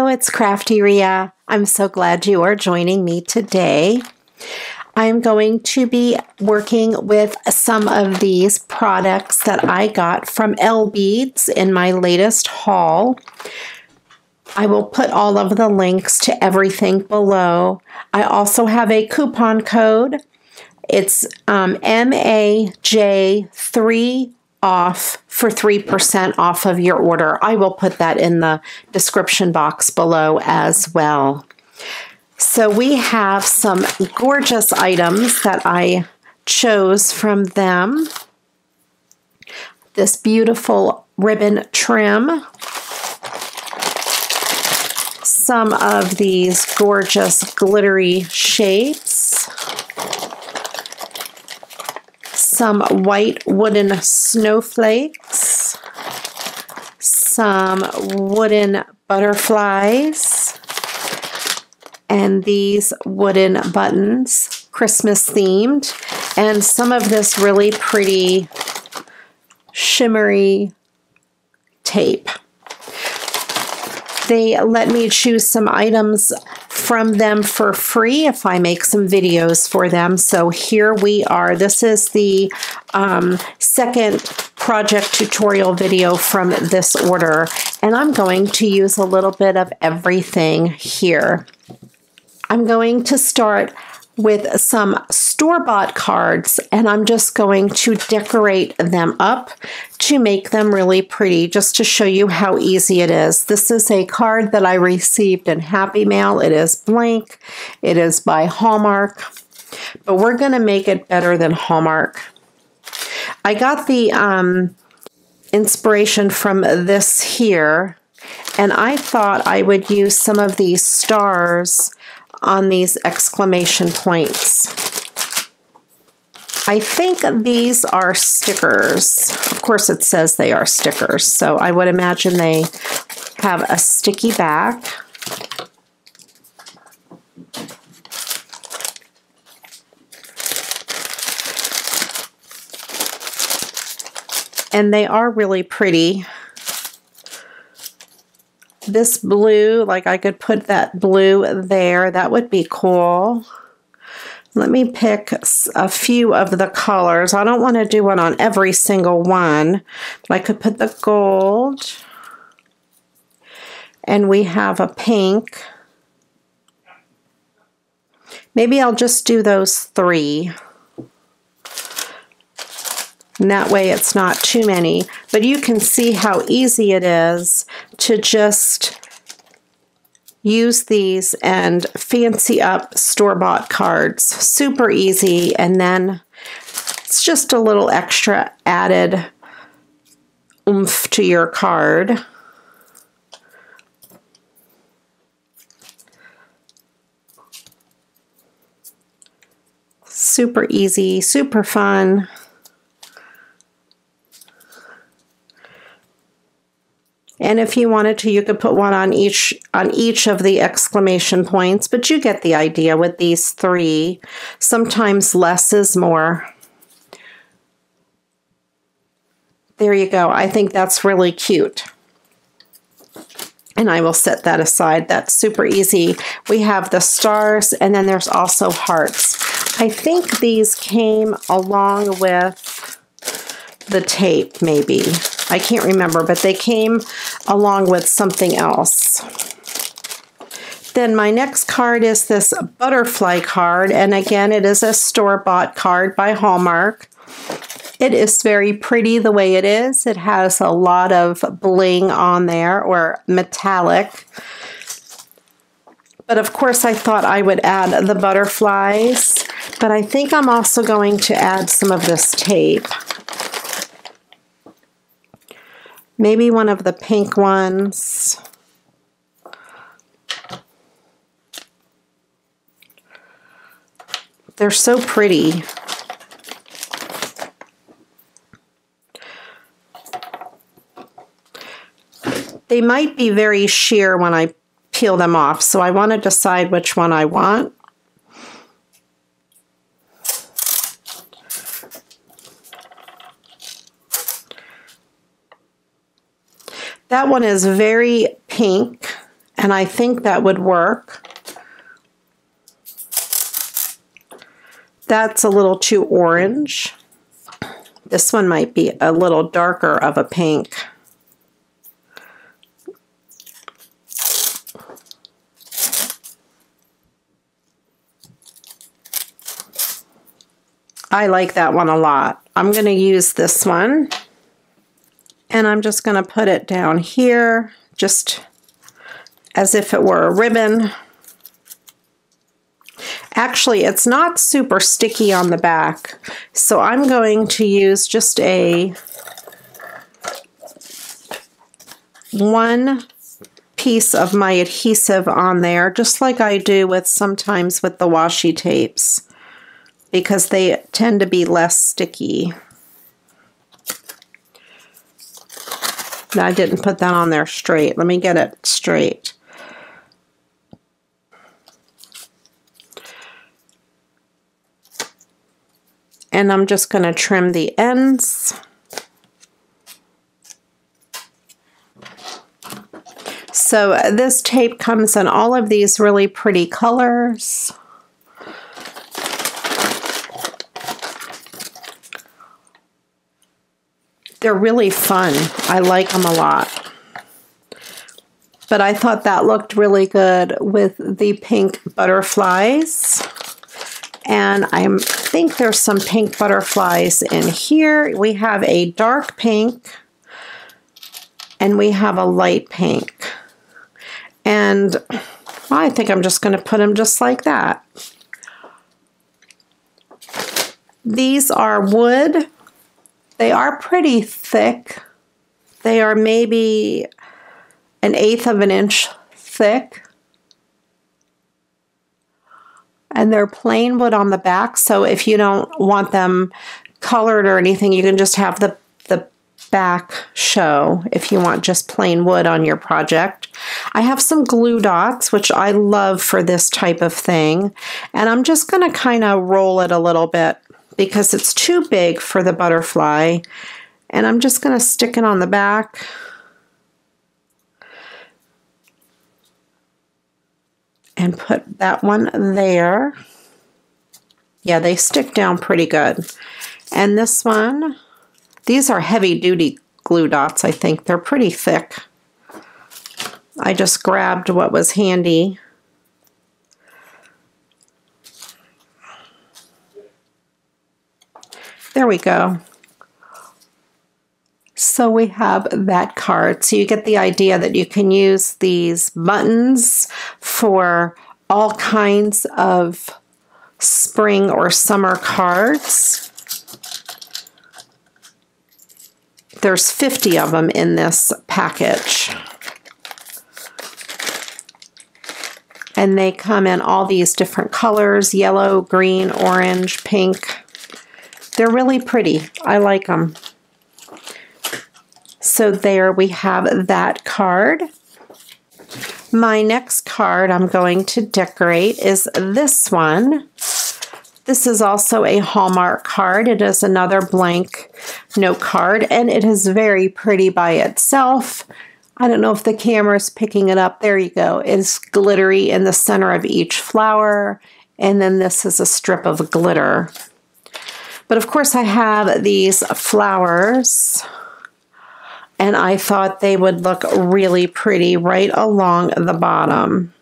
it's Crafty Rhea. I'm so glad you are joining me today. I'm going to be working with some of these products that I got from Lbeads in my latest haul. I will put all of the links to everything below. I also have a coupon code. It's MAJ3 off for 3% off of your order. I will put that in the description box below as well. So we have some gorgeous items that I chose from them. This beautiful ribbon trim. Some of these gorgeous glittery shapes. Some white wooden snowflakes. Some wooden butterflies. And these wooden buttons, Christmas themed, and some of this really pretty shimmery tape. They let me choose some items from them for free if I make some videos for them. So here we are. This is the second project tutorial video from this order, and I'm going to use a little bit of everything here. I'm going to start with some store-bought cards, and I'm just going to decorate them up to make them really pretty, just to show you how easy it is. This is a card that I received in Happy Mail. It is blank. It is by Hallmark, but we're going to make it better than Hallmark. I got the inspiration from this here, and I thought I would use some of these stars on these exclamation points. I think these are stickers. Of course, it says they are stickers, so I would imagine they have a sticky back. And they are really pretty. This blue, like I could put that blue there. That would be cool. Let me pick a few of the colors. I don't want to do one on every single one, but I could put the gold. And we have a pink. Maybe I'll just do those three. And that way it's not too many. But you can see how easy it is to just use these and fancy up store-bought cards. Super easy. And then it's just a little extra added oomph to your card. Super easy, super fun. And if you wanted to, you could put one on each of the exclamation points, but you get the idea with these three. Sometimes less is more. There you go. I think that's really cute. And I will set that aside. That's super easy. We have the stars, and then there's also hearts. I think these came along with the tape, maybe. I can't remember, but they came along with something else. Then my next card is this butterfly card, and again, it is a store-bought card by Hallmark. It is very pretty the way it is. It has a lot of bling on there, or metallic. But of course, I thought I would add the butterflies, but I think I'm also going to add some of this tape. Maybe one of the pink ones. They're so pretty. They might be very sheer when I peel them off, so I want to decide which one I want. That one is very pink, And I think that would work. That's a little too orange. This one might be a little darker of a pink. I like that one a lot. I'm going to use this one, and I'm just going to put it down here, just as if it were a ribbon. Actually, it's not super sticky on the back, so I'm going to use just one piece of my adhesive on there, just like I do sometimes with the washi tapes, because they tend to be less sticky. No, I didn't put that on there straight. Let me get it straight. And I'm just going to trim the ends. So this tape comes in all of these really pretty colors. They're really fun. I like them a lot. But I thought that looked really good with the pink butterflies. And I think there's some pink butterflies in here. We have a dark pink and we have a light pink. And I think I'm just going to put them just like that. These are wood. They are pretty thick. They are maybe 1/8 of an inch thick. And they're plain wood on the back, so if you don't want them colored or anything, you can just have the back show if you want just plain wood on your project. I have some glue dots, which I love for this type of thing, and I'm just going to kind of roll it a little bit because it's too big for the butterfly, and I'm just going to stick it on the back. And put that one there. Yeah, they stick down pretty good. And this one, these are heavy-duty glue dots, I think. They're pretty thick. I just grabbed what was handy. There we go. So we have that card. So you get the idea that you can use these buttons for all kinds of spring or summer cards. There's 50 of them in this package. And they come in all these different colors: yellow, green, orange, pink. They're really pretty. I like them. So there we have that card. My next card I'm going to decorate is this one. This is also a Hallmark card. It is another blank note card, and it is very pretty by itself. I don't know if the camera is picking it up. There you go. It's glittery in the center of each flower, and then this is a strip of glitter. But of course I have these flowers, and I thought they would look really pretty right along the bottom.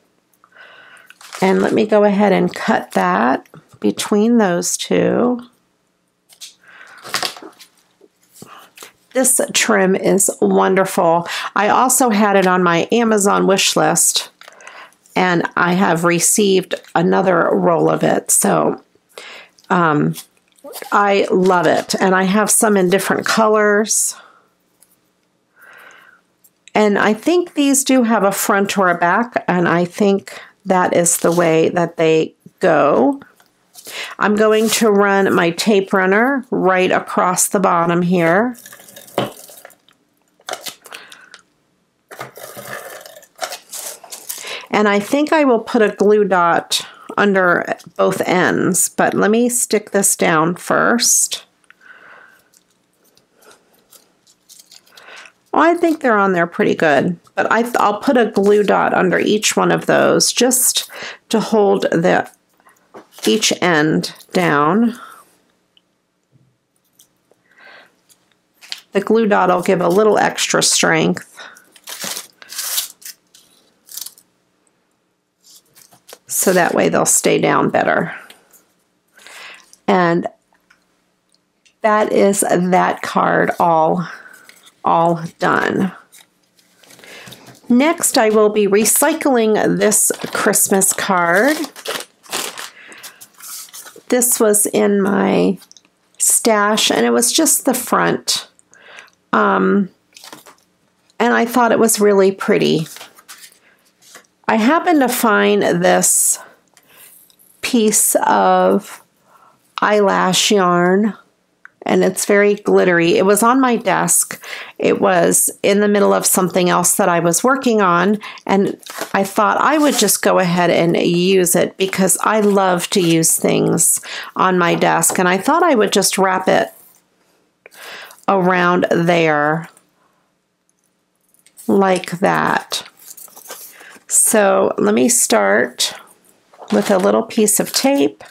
And let me go ahead and cut that between those two. This trim is wonderful. I also had it on my Amazon wish list, and I have received another roll of it. So I love it. And I have some in different colors. And I think these do have a front or a back, and I think that is the way that they go. I'm going to run my tape runner right across the bottom here. And I think I will put a glue dot under both ends, but let me stick this down first. Well, I think they're on there pretty good, but I'll put a glue dot under each one of those just to hold each end down. The glue dot will give a little extra strength. So that way they'll stay down better. And that is that card all done. Next, I will be recycling this Christmas card. This was in my stash, and it was just the front. And I thought it was really pretty. I happened to find this piece of eyelash yarn, and it's very glittery. It was on my desk. It was in the middle of something else that I was working on, and I thought I would just go ahead and use it because I love to use things on my desk, and I thought I would just wrap it around there like that. So let me start with a little piece of tape.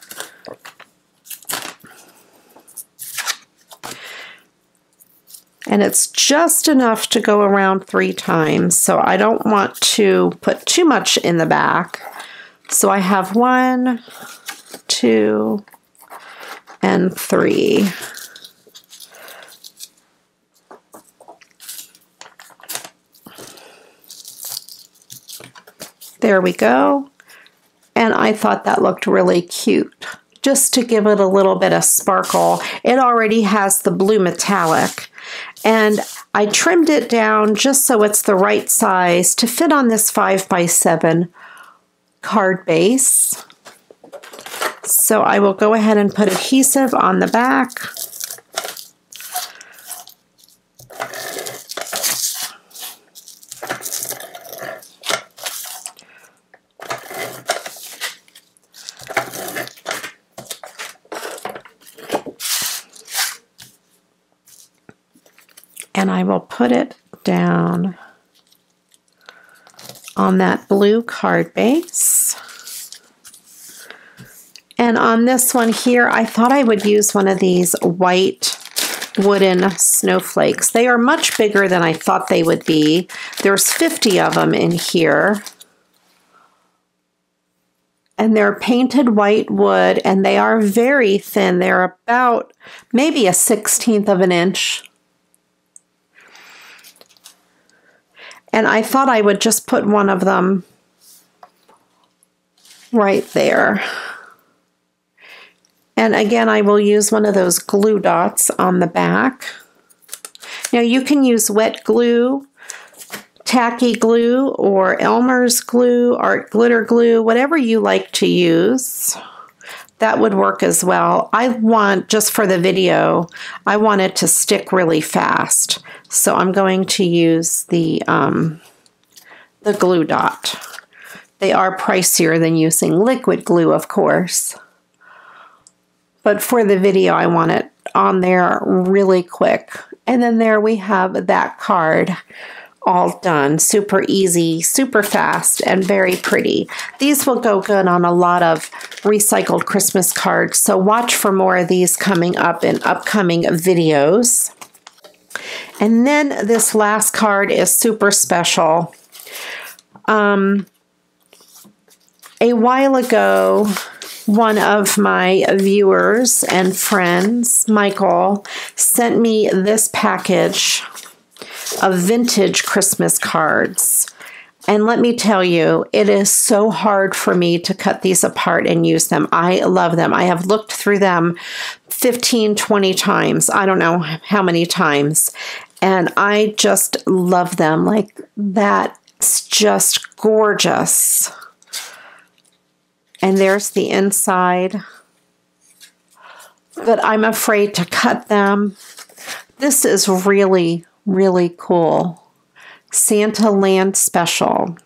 And it's just enough to go around 3 times, so I don't want to put too much in the back. So I have 1, 2, and 3. There we go. And I thought that looked really cute, just to give it a little bit of sparkle. It already has the blue metallic, and I trimmed it down just so it's the right size to fit on this 5x7 card base. So I will go ahead and put adhesive on the back. And I will put it down on that blue card base. And on this one here, I thought I would use one of these white wooden snowflakes. They are much bigger than I thought they would be. There's 50 of them in here. And they're painted white wood, and they are very thin. They're about maybe 1/16 of an inch. And I thought I would just put one of them right there. And again, I will use one of those glue dots on the back. Now you can use wet glue, tacky glue, or Elmer's glue, art glitter glue, whatever you like to use. That would work as well. I want, just for the video, I want it to stick really fast. So I'm going to use the glue dot. They are pricier than using liquid glue, of course. But for the video, I want it on there really quick. And then there we have that card all done. Super easy, super fast, and very pretty. These will go good on a lot of recycled Christmas cards, so watch for more of these coming up in upcoming videos. And then this last card is super special. A while ago, one of my viewers and friends, Michael, sent me this package of vintage Christmas cards. And let me tell you, it is so hard for me to cut these apart and use them. I love them. I have looked through them 15, 20 times. I don't know how many times. And I just love them. Like, that's just gorgeous. And there's the inside. But I'm afraid to cut them. This is really, really cool. Santa Land Special.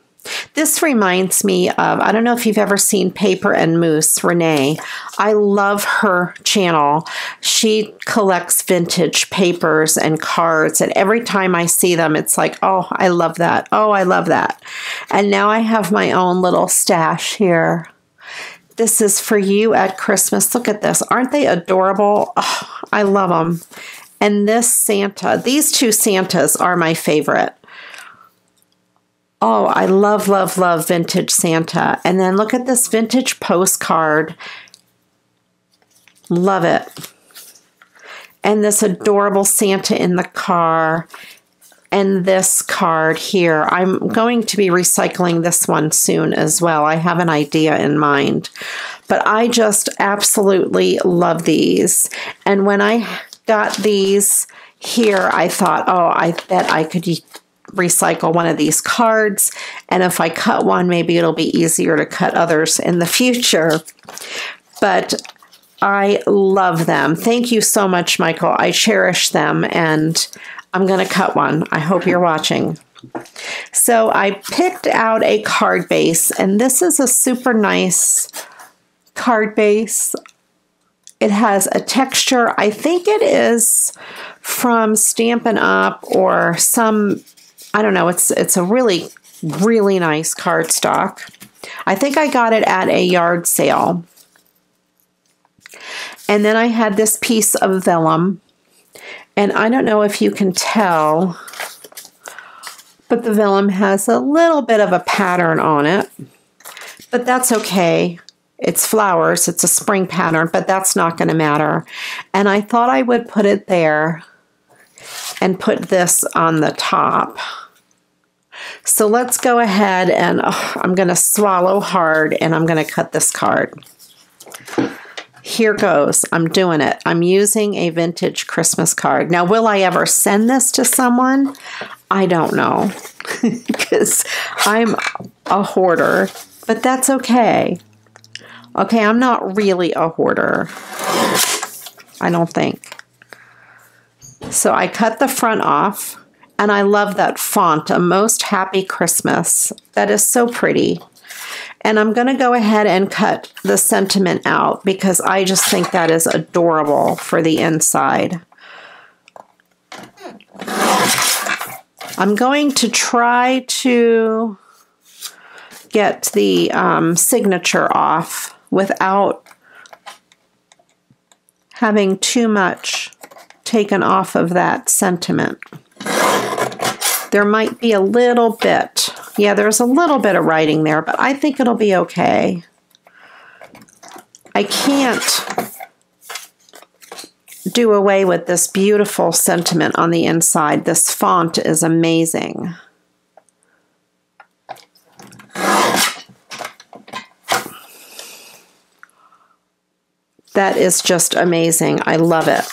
This reminds me of, I don't know if you've ever seen Paper and Moose, Renee. I love her channel. She collects vintage papers and cards, and every time I see them, it's like, oh, I love that. Oh, I love that. And now I have my own little stash here. This is for you at Christmas. Look at this. Aren't they adorable? Oh, I love them. And this Santa, these two Santas are my favorite. Oh, I love, love, love vintage Santa. And then look at this vintage postcard. Love it. And this adorable Santa in the car. And this card here. I'm going to be recycling this one soon as well. I have an idea in mind. But I just absolutely love these. And when I got these here, I thought, oh, I bet I could recycle one of these cards, and if I cut one, maybe it'll be easier to cut others in the future. But I love them. Thank you so much, Michael. I cherish them, and I'm going to cut one. I hope you're watching. So I picked out a card base, and this is a super nice card base. It has a texture. I think it is from Stampin' Up! Or some, I don't know, it's a really, really nice cardstock. I think I got it at a yard sale. And then I had this piece of vellum. And I don't know if you can tell, but the vellum has a little bit of a pattern on it. But that's okay. It's flowers. It's a spring pattern, but that's not going to matter. And I thought I would put it there and put this on the top. So let's go ahead and I'm going to swallow hard, and I'm going to cut this card. Here goes. I'm doing it. I'm using a vintage Christmas card. Now, will I ever send this to someone? I don't know, because I'm a hoarder, but that's okay. Okay, I'm not really a hoarder, I don't think. So I cut the front off, and I love that font, A Most Happy Christmas. That is so pretty. And I'm going to go ahead and cut the sentiment out because I just think that is adorable for the inside. I'm going to try to get the signature off without having too much taken off of that sentiment. There might be a little bit. Yeah, there's a little bit of writing there, but I think it'll be okay. I can't do away with this beautiful sentiment on the inside. This font is amazing. That is just amazing. I love it.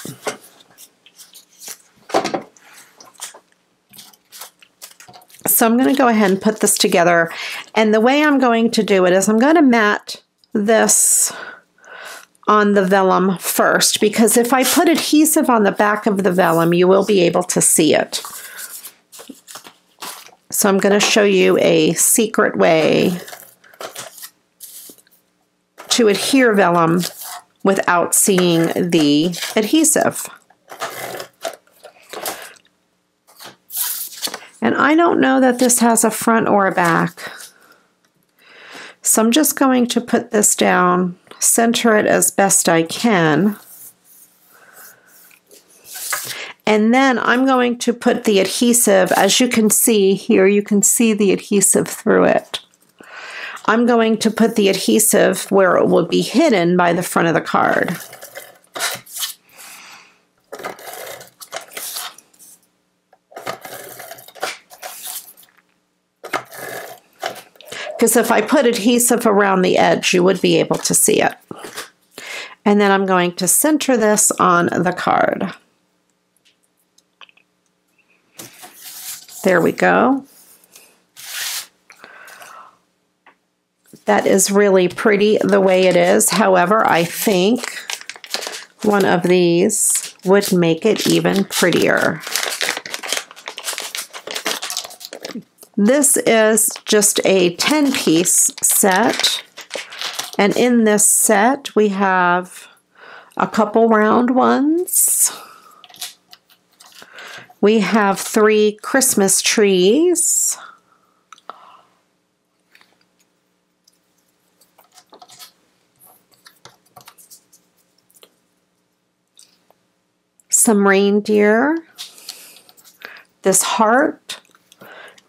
So I'm going to go ahead and put this together. And the way I'm going to do it is I'm going to mat this on the vellum first, because if I put adhesive on the back of the vellum, you will be able to see it. So I'm going to show you a secret way to adhere vellum without seeing the adhesive. And I don't know that this has a front or a back. So I'm just going to put this down, center it as best I can. And then I'm going to put the adhesive, as you can see here, you can see the adhesive through it. I'm going to put the adhesive where it will be hidden by the front of the card. Because if I put adhesive around the edge, you would be able to see it. And then I'm going to center this on the card. There we go. That is really pretty the way it is. However, I think one of these would make it even prettier. This is just a 10-piece set. And in this set, we have a couple round ones. We have 3 Christmas trees. Some reindeer. This heart.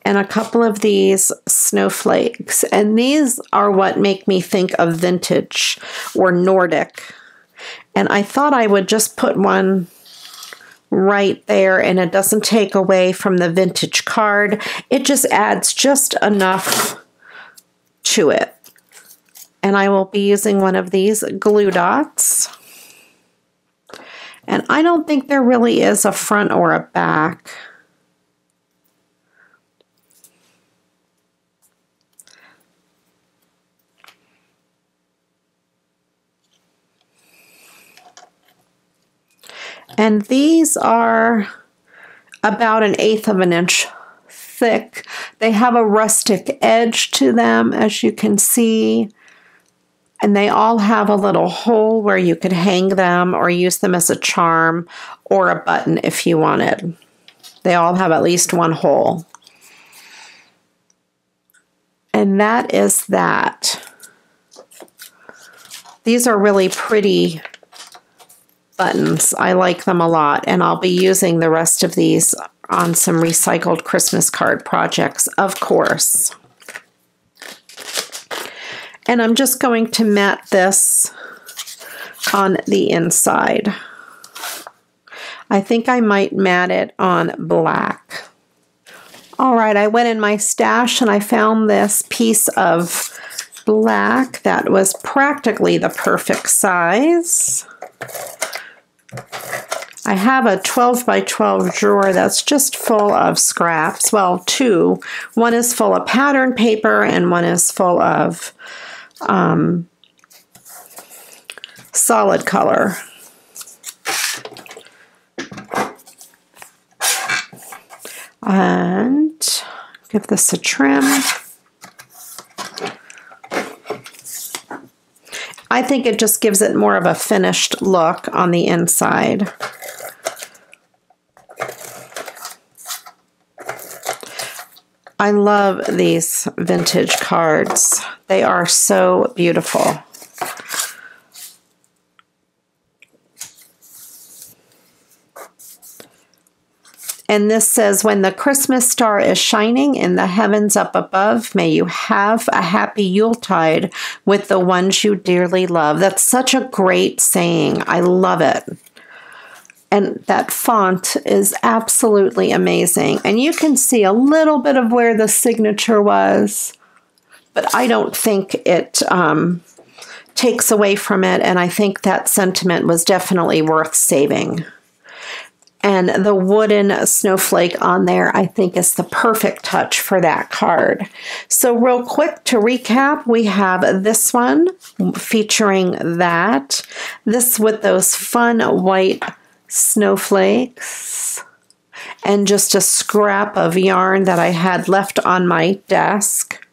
And a couple of these snowflakes. And these are what make me think of vintage or Nordic. And I thought I would just put one right there, and it doesn't take away from the vintage card. It just adds just enough to it. And I will be using one of these glue dots. And I don't think there really is a front or a back. And these are about 1/8 of an inch thick. They have a rustic edge to them, as you can see. And they all have a little hole where you could hang them or use them as a charm or a button if you wanted. They all have at least one hole. And that is that. These are really pretty buttons. I like them a lot, and I'll be using the rest of these on some recycled Christmas card projects, of course. And I'm just going to mat this on the inside. I think I might mat it on black. All right, I went in my stash and I found this piece of black that was practically the perfect size. I have a 12 by 12 drawer that's just full of scraps. Well, 2. One is full of pattern paper and one is full of solid color. And give this a trim. I think it just gives it more of a finished look on the inside. I love these vintage cards. They are so beautiful. And this says, when the Christmas star is shining in the heavens up above, may you have a happy Yuletide with the ones you dearly love. That's such a great saying. I love it. And that font is absolutely amazing. And you can see a little bit of where the signature was, but I don't think it takes away from it. And I think that sentiment was definitely worth saving. And the wooden snowflake on there, I think, is the perfect touch for that card. So real quick to recap, we have this one featuring that. This with those fun white snowflakes. And just a scrap of yarn that I had left on my desk.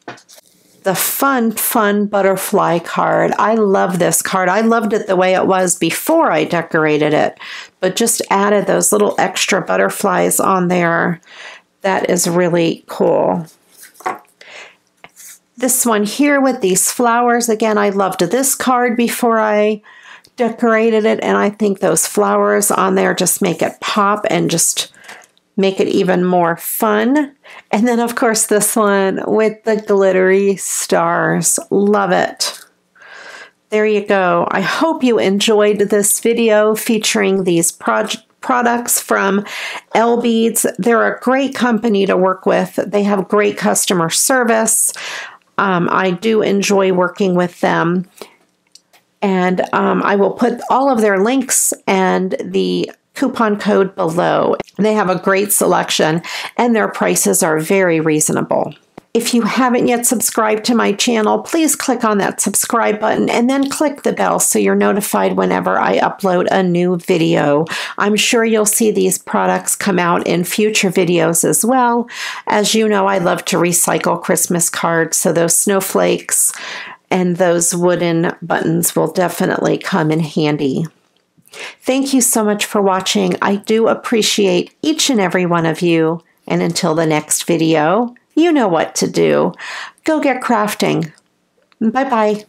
The fun butterfly card. I love this card. I loved it the way it was before I decorated it, but just added those little extra butterflies on there. That is really cool. This one here with these flowers. Again, I loved this card before I decorated it, and I think those flowers on there just make it pop and just make it even more fun. And then, of course, this one with the glittery stars. Love it. There you go. I hope you enjoyed this video featuring these products from Lbeads. They're a great company to work with. They have great customer service. I do enjoy working with them. And I will put all of their links and the coupon code below. They have a great selection and their prices are very reasonable. If you haven't yet subscribed to my channel, please click on that subscribe button and then click the bell so you're notified whenever I upload a new video. I'm sure you'll see these products come out in future videos as well. As you know, I love to recycle Christmas cards, so those snowflakes and those wooden buttons will definitely come in handy. Thank you so much for watching. I do appreciate each and every one of you. And until the next video, you know what to do. Go get crafting. Bye-bye.